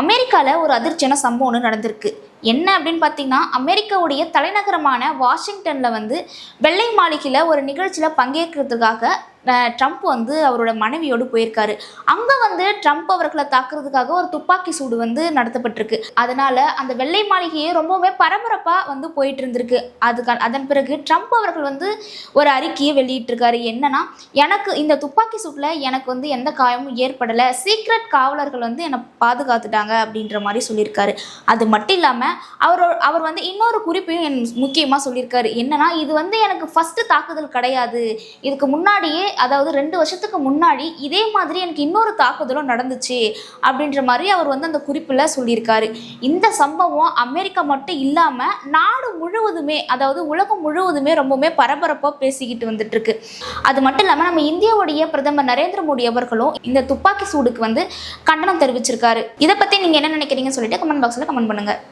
அமெரிக்காவில் ஒரு அதிர்ச்சியான சம்பவம் ஒன்று நடந்திருக்கு. என்ன அப்படின்னு பார்த்தீங்கன்னா, அமெரிக்காவுடைய தலைநகரமான வாஷிங்டனில் வெள்ளை மாளிகையில் ஒரு நிகழ்ச்சியில் பங்கேற்கிறதுக்காக ட்ரம்ப் அவரோட மனைவியோடு போயிருக்காரு. அங்கே ட்ரம்ப் அவர்களை தாக்குறதுக்காக ஒரு துப்பாக்கி சூடு நடத்தப்பட்டிருக்கு. அதனால அந்த வெள்ளை மாளிகையே ரொம்பவே பரபரப்பாக போயிட்டு இருந்திருக்கு. அதன் பிறகு ட்ரம்ப் அவர்கள் ஒரு அறிக்கையை வெளியிட்டிருக்காரு. என்னன்னா, எனக்கு இந்த துப்பாக்கி சூட்டில் எனக்கு எந்த காயமும் ஏற்படலை, சீக்ரெட் காவலர்கள் என்னை பாதுகாத்துட்டாங்க அப்படின்ற மாதிரி சொல்லியிருக்காரு. அது மட்டும் இல்லாமல் அவர் இன்னொரு குறிப்பையும் முக்கியமாக சொல்லியிருக்காரு. என்னன்னா, இது எனக்கு ஃபர்ஸ்ட் தாக்குதல் கிடையாது. இதுக்கு முன்னாடியே, அதாவது 2 வருஷத்துக்கு முன்னாடி இதே மாதிரி எனக்கு இன்னொரு தாக்குதலும் நடந்துச்சு அப்படின்ற மாதிரி அவர் அந்த குறிப்பில் சொல்லியிருக்காரு. இந்த சம்பவம் அமெரிக்கா மட்டும் இல்லாமல் நாடு முழுவதுமே, அதாவது உலகம் முழுவதுமே ரொம்பவுமே பரபரப்பாக பேசிக்கிட்டு வந்துட்டு இருக்கு. அது மட்டும் இல்லாமல் நம்ம இந்தியாவுடைய பிரதமர் நரேந்திர மோடி அவர்களும் இந்த துப்பாக்கி சூடுக்கு கண்டனம் தெரிவிச்சிருக்காரு. இதை பற்றி நீங்கள் என்ன நினைக்கிறீங்கன்னு சொல்லிட்டு கமெண்ட் பாக்ஸில் கமெண்ட் பண்ணுங்க.